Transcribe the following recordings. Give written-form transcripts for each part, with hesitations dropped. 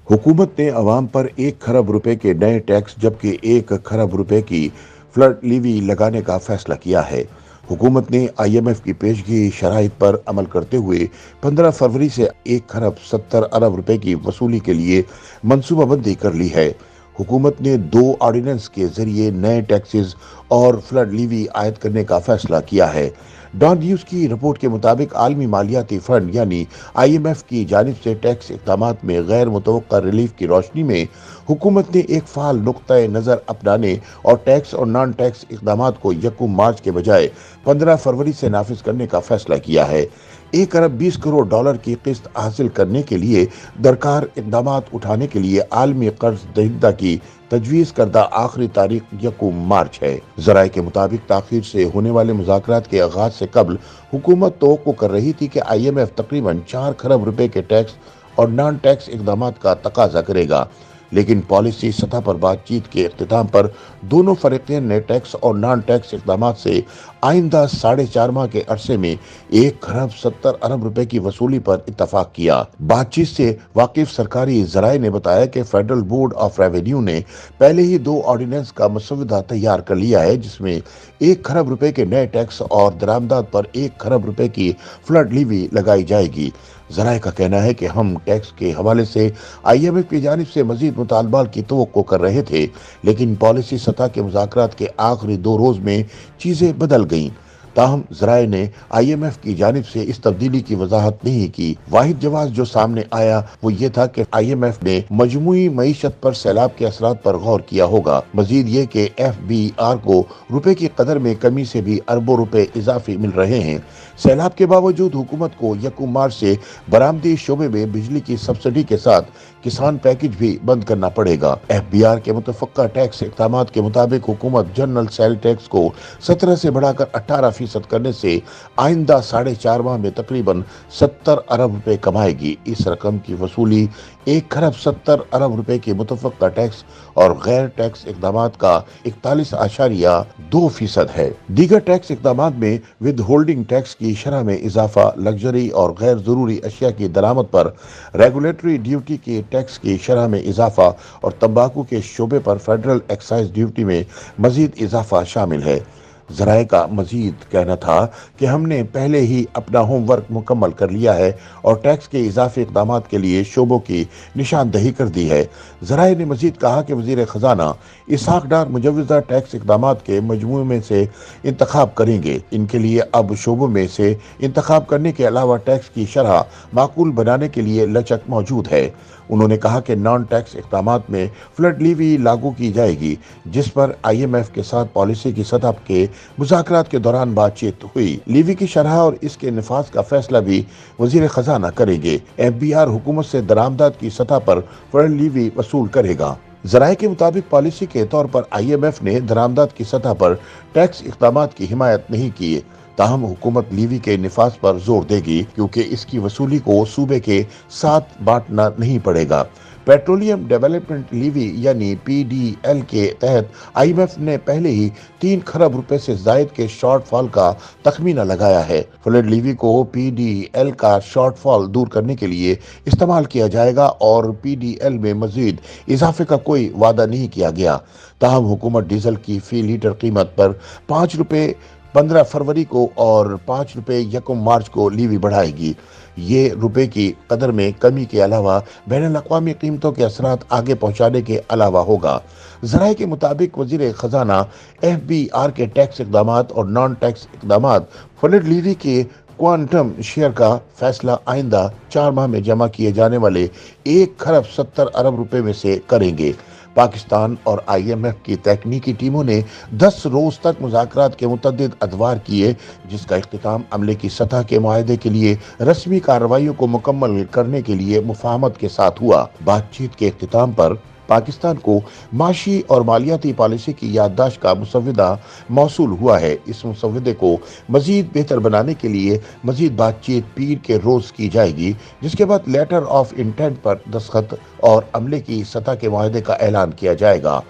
हुकूमत ने अवाम पर 1 खरब रुपए के नए टैक्स जबकि 1 खरब रुपए की फ्लड लीवी लगाने का फैसला किया है। हुकूमत ने IMF की पेशगी शराइत पर अमल करते हुए 15 फरवरी से 1 खरब 70 अरब रुपए की वसूली के लिए मनसूबाबंदी कर ली है। हुकूमत ने 2 ऑर्डिनेंस के जरिए नए टैक्सेस और फ्लड लीवी आयद करने का फैसला किया है। डॉन न्यूज की रिपोर्ट के मुताबिक आलमी मालियाती फंड यानी IMF की जानिब से टैक्स इक़दामात में गैर मुतवक्का रिलीफ की रोशनी में हुकूमत ने एक फाल नुक्ता नज़र अपनाने और टैक्स और नॉन टैक्स इक़दामात को 1 मार्च के बजाय 15 फरवरी से नाफिज करने का फैसला किया है। 1 अरब 20 करोड़ डॉलर की किस्त हासिल करने के लिए दरकार इक़दामात उठाने के लिए आलमी कर्ज दहिंदा की तजवीज़ करदा आखिरी तारीख 1 मार्च है। ज़राए के मुताबिक ताख़ीर से होने वाले मुज़ाकरात के आगाज़ से कबल हुकूमत तवक्को कर रही थी कि IMF तकरीबन 4 खरब रुपए के टैक्स और नॉन टैक्स इक़दामात का तकाजा करेगा, लेकिन पॉलिसी सतह पर बातचीत के इख्तिताम पर दोनों फरीक़ैन ने टैक्स और नॉन टैक्स इक़दामात से आइंदा 4.5 माह के अरसे में 1 खरब 70 अरब रुपए की वसूली पर इत्तफाक किया। बातचीत से वाकिफ सरकारी ज़राए ने बताया कि फेडरल बोर्ड ऑफ रेवेन्यू ने पहले ही 2 ऑर्डिनेंस का मसौदा तैयार कर लिया है, जिसमें 1 खरब रुपए के नए टैक्स और दरामदात पर 1 खरब रुपए की फ्लड लीवी लगाई जाएगी। ज़राए का कहना है कि हम टैक्स के हवाले से IMF की जानिब से मजीद मुतालबात की तवक्को कर रहे थे, लेकिन पॉलिसी सतह के मुज़ाकरात के आखिरी 2 रोज़ में चीज़ें बदल गईं। ताहम ज़राए ने IMF की जानिब से इस तब्दीली की वजाहत नहीं की। वाहिद जवाब जो सामने आया वो ये था कि IMF ने मजमूई मईशत पर सैलाब के असरात पर गौर किया होगा। मजीद ये कि FBR को रुपए की कदर में कमी से भी अरबों रुपए इजाफी मिल रहे हैं। सैलाब के बावजूद हुकूमत को 1 मार्च से बरामदी शोबे में बिजली की सब्सिडी के साथ किसान पैकेज भी बंद करना पड़ेगा। FBR के मुतफ़क्का टैक्स इक़दामात के मुताबिक हुकूमत जनरल सेल टैक्स को 17 से बढ़ाकर 18% करने से आइंदा 4.5 माह में तकरीबन 70 अरब रुपए कमाएगी। इस रकम की वसूली 1 खरब 70 अरब रुपए के मुतफ़क्का टैक्स और गैर टैक्स इक़दामात का 41.2% है। दीगर टैक्स इक़दामात में विद होल्डिंग टैक्स की शरह में इजाफा, लग्जरी और गैर ज़रूरी अशिया की दरामद पर रेगुलेटरी ड्यूटी के टैक्स की शरह में इजाफा और तंबाकू के शोबे पर फेडरल एक्साइज ड्यूटी में मजीद इजाफा शामिल है। ज़राए का मजीद कहना था कि हमने पहले ही अपना होमवर्क मुकम्मल कर लिया है और टैक्स के इजाफी इक़दामात के लिए शोबों की निशानदही कर दी है। ज़राए ने मजीद कहा कि वज़ीर ख़जाना इसहाक़ डार मुजव्वज़ा टैक्स इक़दामात के मजमूए में से इंतखाब करेंगे। इनके लिए अब शोबों में से इंतखाब करने के अलावा टैक्स की शरह माकूल बनाने के लिए लचक मौजूद है। उन्होंने कहा कि नॉन टैक्स इक़दामात में फ्लड लीवी लागू की जाएगी, जिस पर IMF के साथ पॉलिसी की सतह के मुज़ाकरात के दौरान बातचीत हुई। लीवी की शरह और इसके निफाज का फैसला भी वज़ीर ख़जाना करेंगे। FBR हुकूमत से दरामदात की सतह पर फ्लड लीवी वसूल करेगा। ज़राए के मुताबिक पॉलिसी के तौर पर IMF ने दरामदात की सतह पर टैक्स इक़दामात की हिमायत नहीं की। ताहम हुकूमत लीवी के निफाज पर जोर देगी, क्योंकि इसकी वसूली को सूबे के साथ बांटना नहीं पड़ेगा। पेट्रोलियम डेवलपमेंट लीवी यानी PDL के तहत IMF ने पहले ही 3 खरब रुपए से जायद के शॉर्टफॉल का तखमीना लगाया है। फ्लड लीवी को PDL का शॉर्टफॉल दूर करने के लिए इस्तेमाल किया जाएगा और PDL में मजीद इजाफे का कोई वादा नहीं किया गया। ताहम हुकूमत डीजल की फी लीटर कीमत पर 5 रुपए 15 फरवरी को और 5 रुपए 1 मार्च को लीवी बढ़ाएगी। ये रुपए की कदर में कमी के अलावा बैनुल अक़वामी कीमतों के असरात आगे पहुंचाने के अलावा होगा। ज़राए के मुताबिक वज़ीर ख़जाना FBR के टैक्स इक़दामात और नॉन टैक्स इक़दामात फ्लड लीवी के क्वांटम शेयर का फैसला आइंदा 4 माह में जमा किए जाने वाले 1 खरब 70 अरब रुपए में से करेंगे। पाकिस्तान और IMF की तकनीकी टीमों ने 10 रोज तक मुज़ाकरात के मुतअद्दिद अदवार किए, जिसका इख्तिताम अमले की सतह के मुआहदे के लिए रस्मी कार्रवाइयों को मुकम्मल करने के लिए मुफाहमत के साथ हुआ। बातचीत के इख्तिताम पर पाकिस्तान को माशी और मालियाती पॉलिसी की याददाश्त का मुसव्वदा मौसूल हुआ है। इस मुसव्वदे को मजीद बेहतर बनाने के लिए मजीद बातचीत पीर के रोज की जाएगी, जिसके बाद लेटर ऑफ इंटेंट पर दस्तखत और अमले की सतह के मुआहदे का ऐलान किया जाएगा,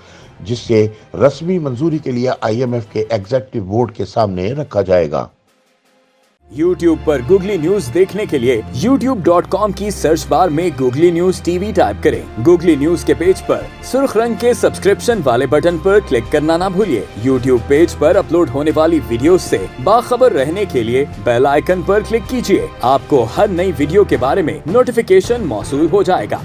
जिससे रस्मी मंजूरी के लिए IMF के एग्जीक्यूटिव बोर्ड के सामने रखा जाएगा। YouTube पर गूगली न्यूज देखने के लिए youtube.com की सर्च बार में गूगली न्यूज टीवी टाइप करें। गूगली न्यूज के पेज पर सुर्ख रंग के सब्सक्रिप्शन वाले बटन पर क्लिक करना ना भूलिए। YouTube पेज पर अपलोड होने वाली वीडियो से बाखबर रहने के लिए बेल आइकन पर क्लिक कीजिए। आपको हर नई वीडियो के बारे में नोटिफिकेशन मौसूल हो जाएगा।